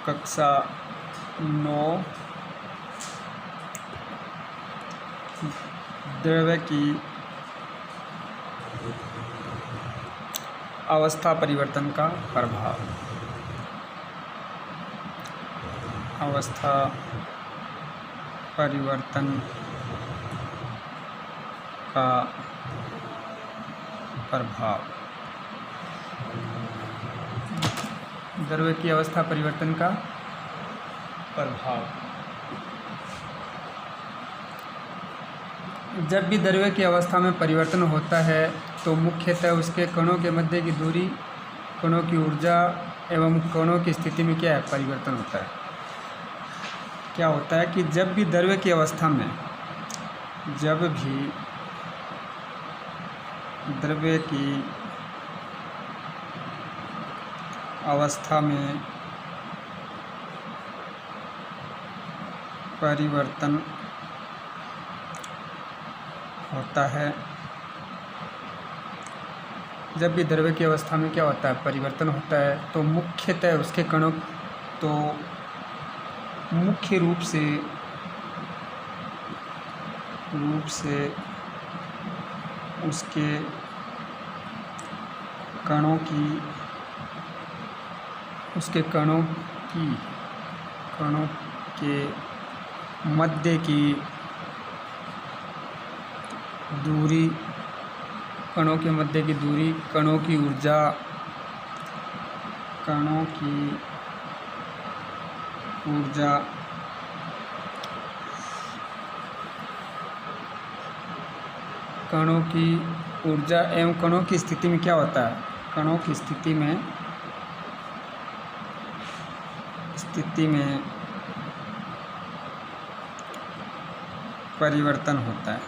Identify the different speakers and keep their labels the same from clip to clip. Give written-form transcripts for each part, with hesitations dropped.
Speaker 1: कक्षा 9 द्रव्य की अवस्था परिवर्तन का प्रभाव। अवस्था परिवर्तन का प्रभाव। द्रव्य की अवस्था परिवर्तन का प्रभाव। जब भी द्रव्य की अवस्था में परिवर्तन होता है तो मुख्यतः उसके कणों के मध्य की दूरी, कणों की ऊर्जा एवं कणों की स्थिति में क्या है, परिवर्तन होता है। क्या होता है कि जब भी द्रव्य की अवस्था में, जब भी द्रव्य की अवस्था में परिवर्तन होता है, जब भी द्रव्य की अवस्था में क्या होता है, परिवर्तन होता है, तो मुख्यतः उसके कणों, तो मुख्य रूप से उसके कणों के मध्य की दूरी, कणों के मध्य की दूरी, कणों की ऊर्जा, कणों की ऊर्जा एवं कणों की स्थिति में क्या होता है, कणों की स्थिति में परिवर्तन होता है।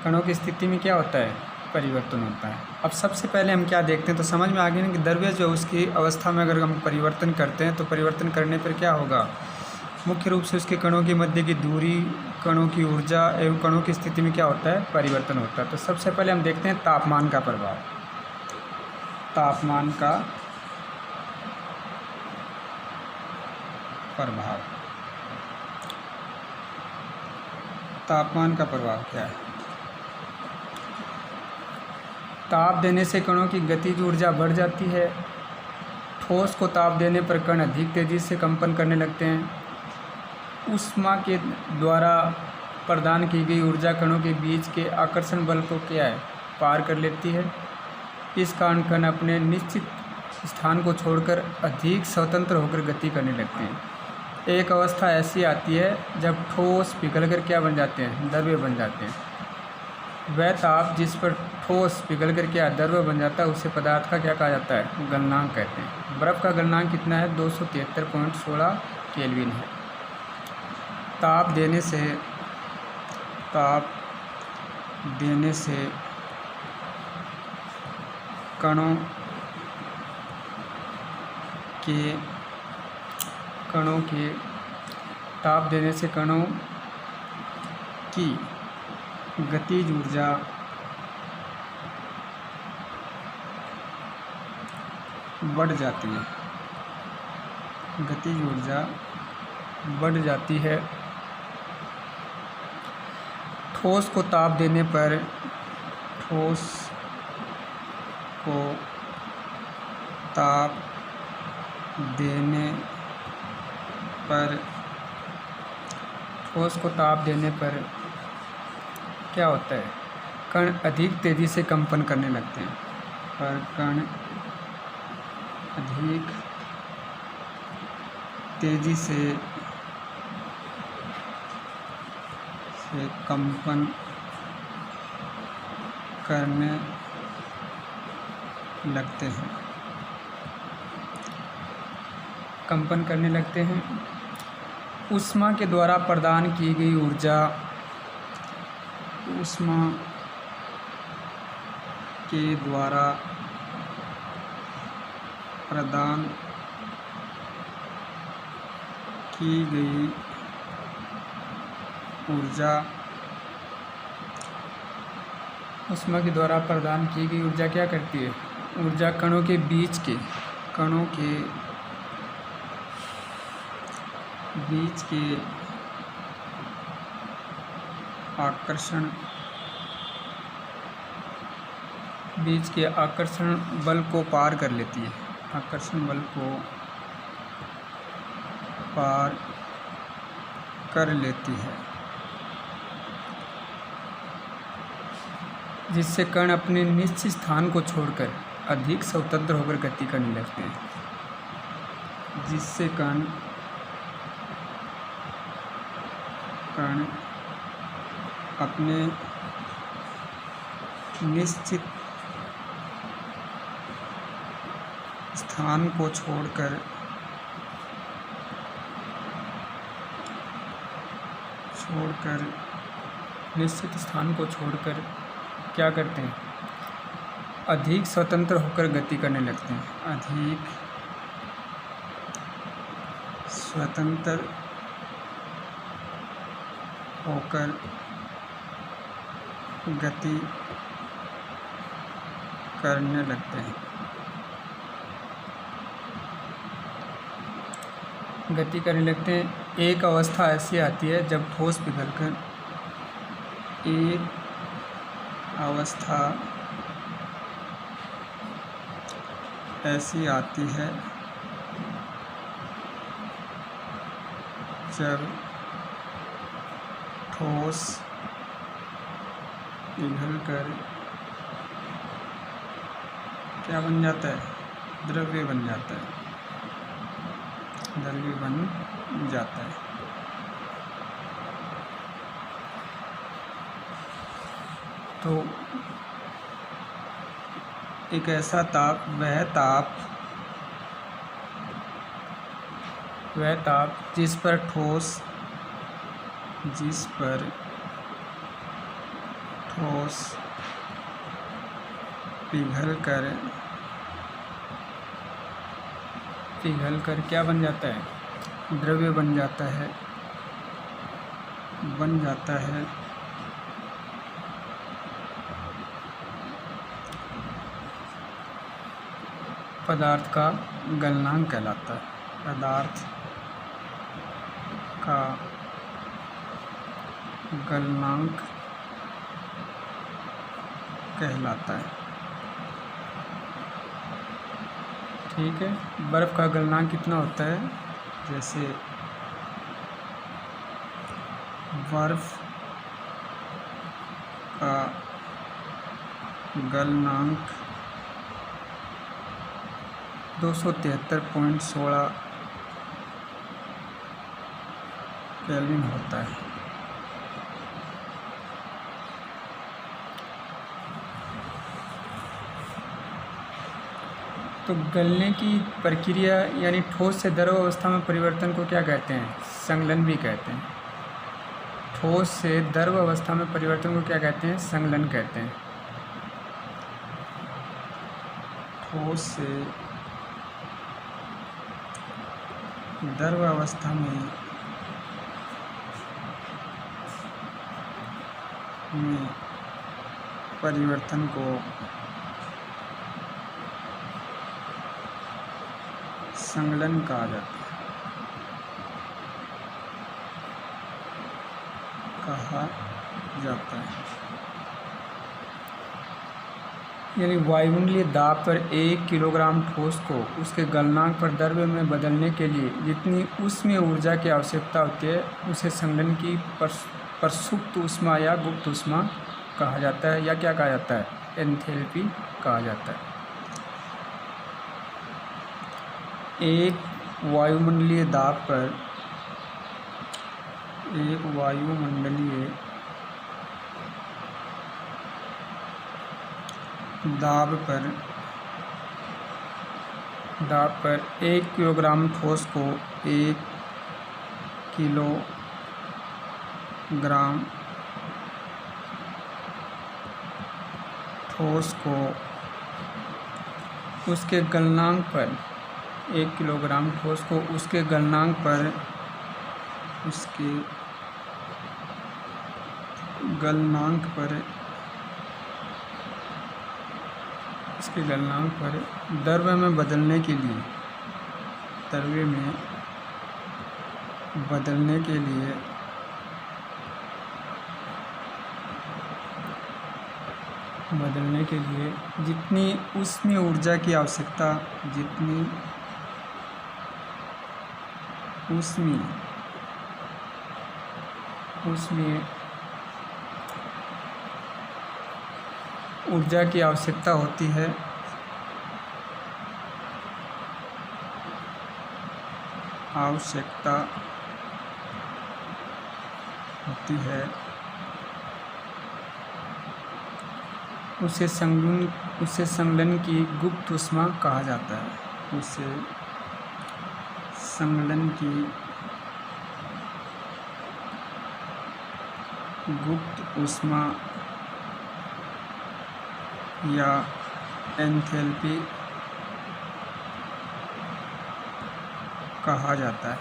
Speaker 1: कणों की स्थिति में क्या होता है, परिवर्तन होता है। अब सबसे पहले हम क्या देखते हैं, तो समझ में आ गया ना कि द्रव्य जो उसकी अवस्था में अगर हम परिवर्तन करते हैं तो परिवर्तन करने पर क्या होगा, मुख्य रूप से उसके कणों के मध्य की दूरी, कणों की ऊर्जा एवं कणों की स्थिति में क्या होता है, परिवर्तन होता है। तो सबसे पहले हम देखते हैं तापमान का प्रभाव। तापमान का प्रभाव क्या है। ताप देने से कणों की गतिज ऊर्जा बढ़ जाती है। ठोस को ताप देने पर कण अधिक तेजी से कंपन करने लगते हैं। ऊष्मा के द्वारा प्रदान की गई ऊर्जा कणों के बीच के आकर्षण बल को क्या है, पार कर लेती है। इस कारण कण अपने निश्चित स्थान को छोड़कर अधिक स्वतंत्र होकर गति करने लगते हैं। एक अवस्था ऐसी आती है जब ठोस पिघलकर क्या बन जाते हैं, द्रव्य बन जाते हैं। वह ताप जिस पर ठोस पिघलकर क्या द्रव्य बन जाता है उसे पदार्थ का क्या कहा जाता है, गलनांक कहते हैं। बर्फ़ का गलनांक कितना है, 273.16 केल्विन है। ताप देने से कणों की गतिज ऊर्जा बढ़ जाती है। ठोस को ताप देने पर क्या होता है, कण अधिक तेज़ी से कंपन करने लगते हैं। पर कण अधिक तेज़ी से कंपन करने लगते हैं। ऊष्मा के द्वारा प्रदान की गई ऊर्जा, ऊष्मा के द्वारा प्रदान की गई ऊर्जा ऊष्मा के द्वारा प्रदान की गई ऊर्जा क्या करती है? ऊर्जा कणों के बीच के आकर्षण बल को पार कर लेती है। आकर्षण बल को पार कर लेती है, जिससे कण अपने निश्चित स्थान को छोड़कर अधिक स्वतंत्र होकर गति करने लगते हैं। जिससे कण अपने निश्चित स्थान को छोड़कर क्या करते हैं? अधिक स्वतंत्र होकर गति करने लगते हैं। अधिक स्वतंत्र होकर गति करने लगते हैं। एक अवस्था ऐसी आती है जब ठोस पिघलकर क्या बन जाता है? द्रव्य बन जाता है। तो एक ऐसा ताप, वह ताप जिस पर ठोस पिघलकर क्या बन जाता है? द्रव्य बन जाता है। पदार्थ का गलनांक कहलाता है। ठीक है। बर्फ़ का गलनांक कितना होता है? जैसे बर्फ़ का गलनांक 273.16 केल्विन होता है। तो गलने की प्रक्रिया यानी ठोस से द्रव अवस्था में परिवर्तन को क्या कहते हैं? संगलन भी कहते हैं। ठोस से द्रव अवस्था में परिवर्तन को क्या कहते हैं? संगलन कहते हैं। ठोस से द्रव अवस्था में परिवर्तन को संगलन कहा जाता है। यानी वायुमंडलीय दाब पर 1 किलोग्राम ठोस को उसके गलनांक पर द्रव्य में बदलने के लिए जितनी ऊष्मीय ऊर्जा की आवश्यकता होती है उसे संगलन की प्रसुप्त ऊष्मा या गुप्त ऊष्मा कहा जाता है, या क्या कहा जाता है? एंथैल्पी कहा जाता है। एक वायुमंडलीय दाब पर दाब पर 1 किलोग्राम ठोस को 1 किलोग्राम ठोस को उसके गलनांक पर 1 किलोग्राम ठोस को उसके गलनांक पर इसके गलनांक पर द्रव्य में बदलने के लिए जितनी ऊष्मीय ऊर्जा की आवश्यकता होती है उसे संघनन की गुप्त ऊष्मा कहा जाता है। उसे संघनन की गुप्त ऊष्मा या एंथैल्पी कहा जाता है।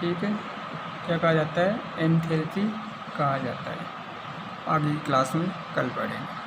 Speaker 1: ठीक है, क्या कहा जाता है? एंथैल्पी कहा जाता है। आगे की क्लास में कल पढ़ेंगे।